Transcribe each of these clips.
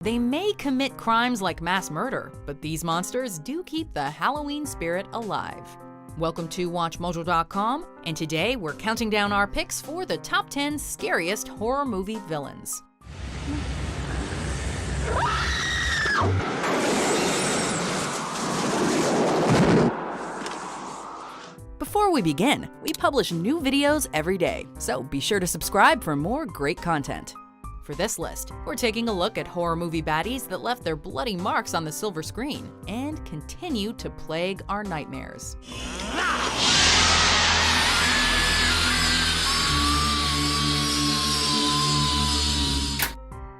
They may commit crimes like mass murder, but these monsters do keep the Halloween spirit alive. Welcome to WatchMojo.com, and today we're counting down our picks for the top 10 scariest horror movie villains. Before we begin, we publish new videos every day, so be sure to subscribe for more great content. For this list, we're taking a look at horror movie baddies that left their bloody marks on the silver screen and continue to plague our nightmares.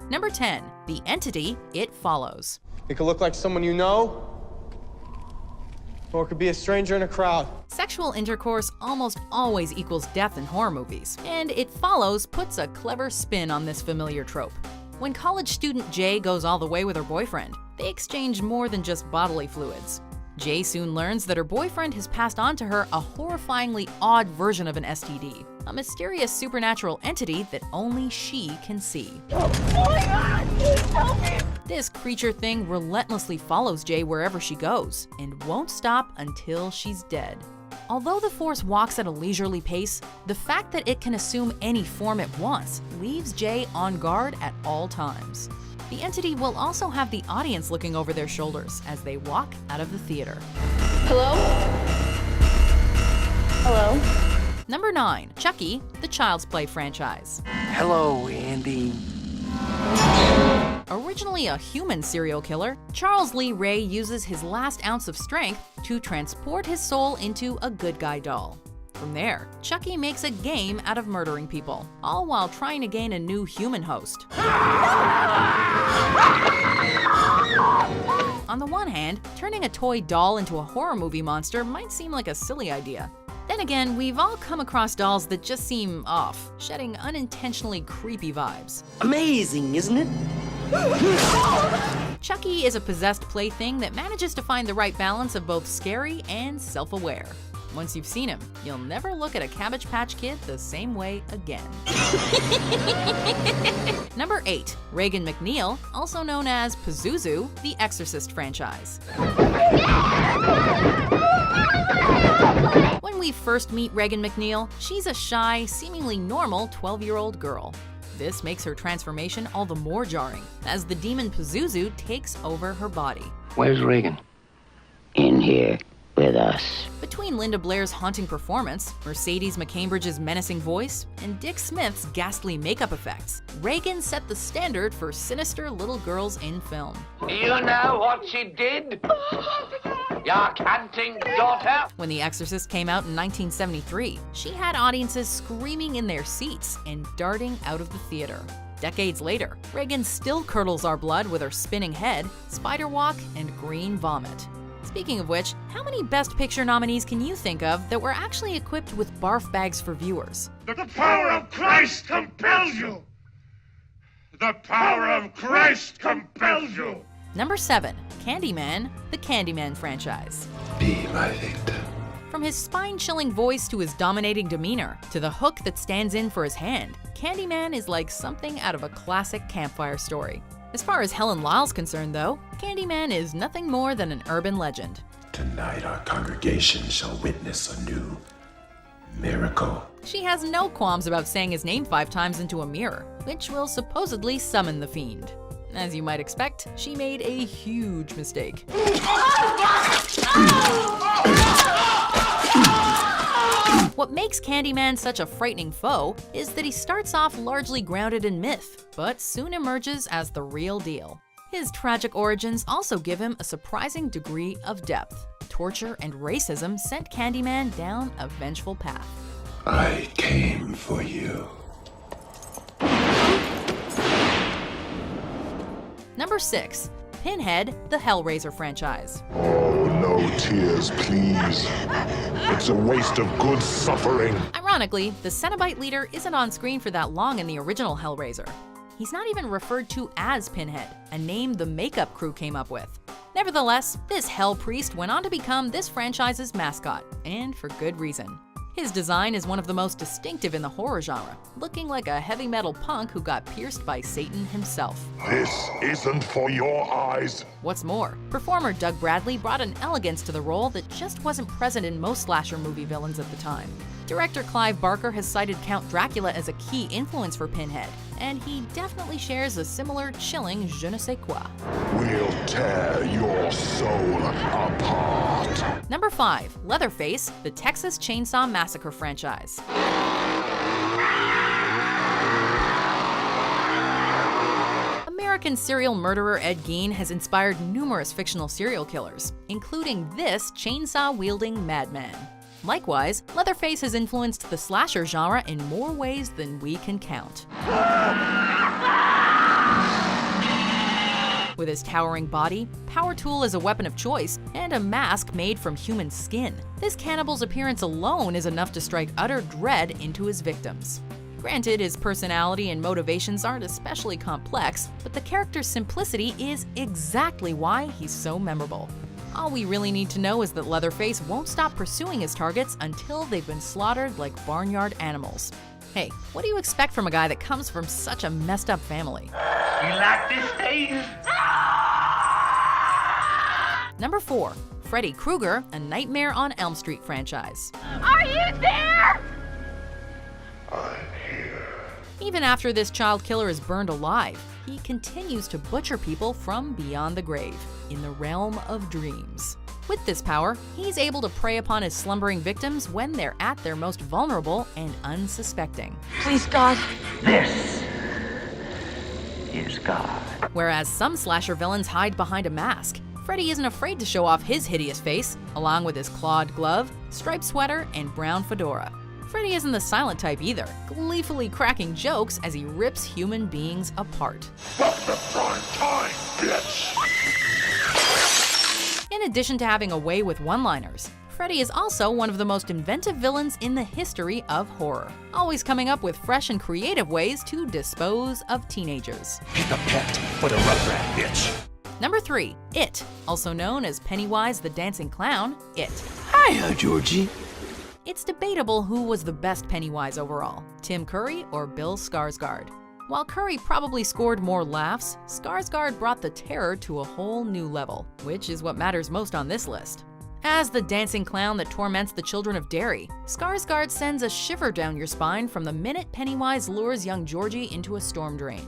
Number 10, the entity It Follows. It could look like someone you know, or it could be a stranger in a crowd. Sexual intercourse almost always equals death in horror movies, and It Follows puts a clever spin on this familiar trope. When college student Jay goes all the way with her boyfriend, they exchange more than just bodily fluids. Jay soon learns that her boyfriend has passed on to her a horrifyingly odd version of an STD, a mysterious supernatural entity that only she can see. Oh my God, please help me! This creature thing relentlessly follows Jay wherever she goes and won't stop until she's dead. Although the force walks at a leisurely pace, the fact that it can assume any form it wants leaves Jay on guard at all times. The entity will also have the audience looking over their shoulders as they walk out of the theater. Hello? Hello? Number 9, Chucky, the Child's Play franchise. Hello, Andy. Originally a human serial killer, Charles Lee Ray uses his last ounce of strength to transport his soul into a good guy doll. From there, Chucky makes a game out of murdering people, all while trying to gain a new human host. On the one hand, turning a toy doll into a horror movie monster might seem like a silly idea. Then again, we've all come across dolls that just seem off, shedding unintentionally creepy vibes. Amazing, isn't it? Chucky is a possessed plaything that manages to find the right balance of both scary and self-aware. Once you've seen him, you'll never look at a Cabbage Patch Kid the same way again. Number 8, Regan MacNeil, also known as Pazuzu, the Exorcist franchise. When we first meet Regan MacNeil, she's a shy, seemingly normal 12-year-old girl. This makes her transformation all the more jarring, as the demon Pazuzu takes over her body. Where's Regan? In here with us. Between Linda Blair's haunting performance, Mercedes McCambridge's menacing voice, and Dick Smith's ghastly makeup effects, Regan set the standard for sinister little girls in film. You know what she did? Your canting daughter? When The Exorcist came out in 1973, she had audiences screaming in their seats and darting out of the theater. Decades later, Regan still curdles our blood with her spinning head, spider walk, and green vomit. Speaking of which, how many Best Picture nominees can you think of that were actually equipped with barf bags for viewers? The power of Christ compels you! The power of Christ compels you! Number 7, Candyman, the Candyman franchise. Be my victim. From his spine-chilling voice to his dominating demeanor, to the hook that stands in for his hand, Candyman is like something out of a classic campfire story. As far as Helen Lyle's concerned, though, Candyman is nothing more than an urban legend. Tonight our congregation shall witness a new miracle. She has no qualms about saying his name 5 times into a mirror, which will supposedly summon the fiend. As you might expect, she made a huge mistake. What makes Candyman such a frightening foe is that he starts off largely grounded in myth, but soon emerges as the real deal. His tragic origins also give him a surprising degree of depth. Torture and racism sent Candyman down a vengeful path. I came for you. Number 6, Pinhead, the Hellraiser franchise. Oh, no tears, please. It's a waste of good suffering. Ironically, the Cenobite leader isn't on screen for that long in the original Hellraiser. He's not even referred to as Pinhead, a name the makeup crew came up with. Nevertheless, this Hell Priest went on to become this franchise's mascot, and for good reason. His design is one of the most distinctive in the horror genre, looking like a heavy metal punk who got pierced by Satan himself. This isn't for your eyes. What's more, performer Doug Bradley brought an elegance to the role that just wasn't present in most slasher movie villains at the time. Director Clive Barker has cited Count Dracula as a key influence for Pinhead, and he definitely shares a similar chilling je ne sais quoi. We'll tear your soul apart. Number 5. Leatherface, the Texas Chainsaw Massacre franchise. American serial murderer Ed Gein has inspired numerous fictional serial killers, including this chainsaw-wielding madman. Likewise, Leatherface has influenced the slasher genre in more ways than we can count. With his towering body, power tool is a weapon of choice, and a mask made from human skin, this cannibal's appearance alone is enough to strike utter dread into his victims. Granted, his personality and motivations aren't especially complex, but the character's simplicity is exactly why he's so memorable. All we really need to know is that Leatherface won't stop pursuing his targets until they've been slaughtered like barnyard animals. Hey, what do you expect from a guy that comes from such a messed up family? You like this, Dave? Number 4. Freddy Krueger, a Nightmare on Elm Street franchise. Are you there? I'm here. Even after this child killer is burned alive, he continues to butcher people from beyond the grave, in the realm of dreams. With this power, he's able to prey upon his slumbering victims when they're at their most vulnerable and unsuspecting. Please, God. This is God. Whereas some slasher villains hide behind a mask, Freddy isn't afraid to show off his hideous face, along with his clawed glove, striped sweater, and brown fedora. Freddy isn't the silent type either, gleefully cracking jokes as he rips human beings apart. Fuck the prime time, bitch! In addition to having a way with one-liners, Freddy is also one of the most inventive villains in the history of horror, always coming up with fresh and creative ways to dispose of teenagers. Pick a pet for the rugrat, bitch. Number 3. It, also known as Pennywise the Dancing Clown, It. Hiya, Georgie. It's debatable who was the best Pennywise overall, Tim Curry or Bill Skarsgård. While Curry probably scored more laughs, Skarsgård brought the terror to a whole new level, which is what matters most on this list. As the dancing clown that torments the children of Derry, Skarsgård sends a shiver down your spine from the minute Pennywise lures young Georgie into a storm drain.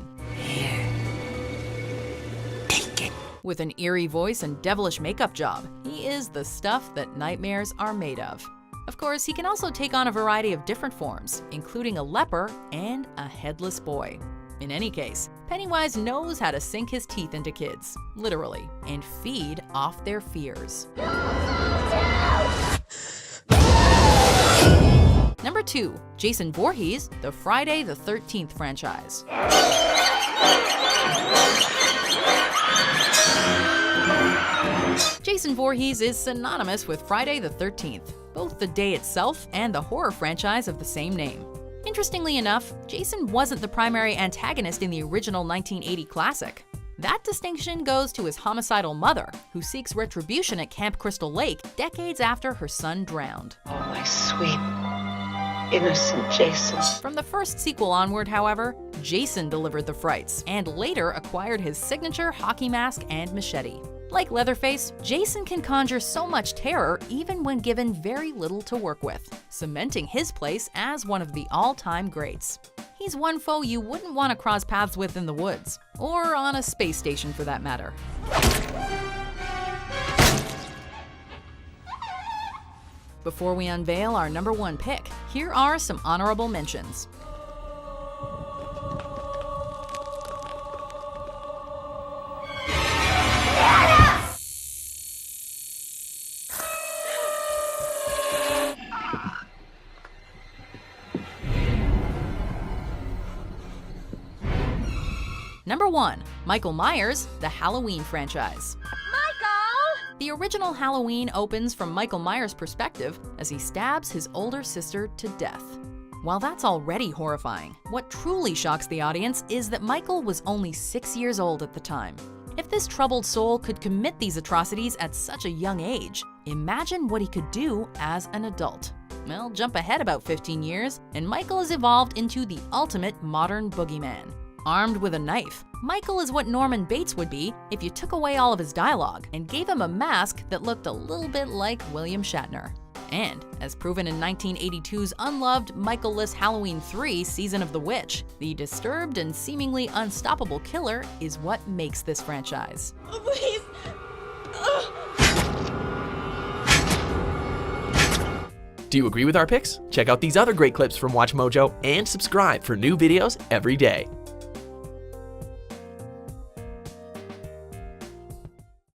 With an eerie voice and devilish makeup job, he is the stuff that nightmares are made of. Of course, he can also take on a variety of different forms, including a leper and a headless boy. In any case, Pennywise knows how to sink his teeth into kids, literally, and feed off their fears. Number 2. Jason Voorhees, the Friday the 13th franchise. Jason Voorhees is synonymous with Friday the 13th, both the day itself and the horror franchise of the same name. Interestingly enough, Jason wasn't the primary antagonist in the original 1980 classic. That distinction goes to his homicidal mother, who seeks retribution at Camp Crystal Lake decades after her son drowned. Oh, my sweet, innocent Jason. From the first sequel onward, however, Jason delivered the frights and later acquired his signature hockey mask and machete. Like Leatherface, Jason can conjure so much terror even when given very little to work with, cementing his place as one of the all-time greats. He's one foe you wouldn't want to cross paths with in the woods, or on a space station for that matter. Before we unveil our number 1 pick, here are some honorable mentions. Number 1. Michael Myers, the Halloween franchise. Michael! The original Halloween opens from Michael Myers' perspective as he stabs his older sister to death. While that's already horrifying, what truly shocks the audience is that Michael was only 6 years old at the time. If this troubled soul could commit these atrocities at such a young age, imagine what he could do as an adult. Well, jump ahead about 15 years, and Michael has evolved into the ultimate modern boogeyman. Armed with a knife, Michael is what Norman Bates would be if you took away all of his dialogue and gave him a mask that looked a little bit like William Shatner. And, as proven in 1982's unloved Michael-less Halloween 3 Season of the Witch, the disturbed and seemingly unstoppable killer is what makes this franchise. Oh, please. Do you agree with our picks? Check out these other great clips from WatchMojo and subscribe for new videos every day.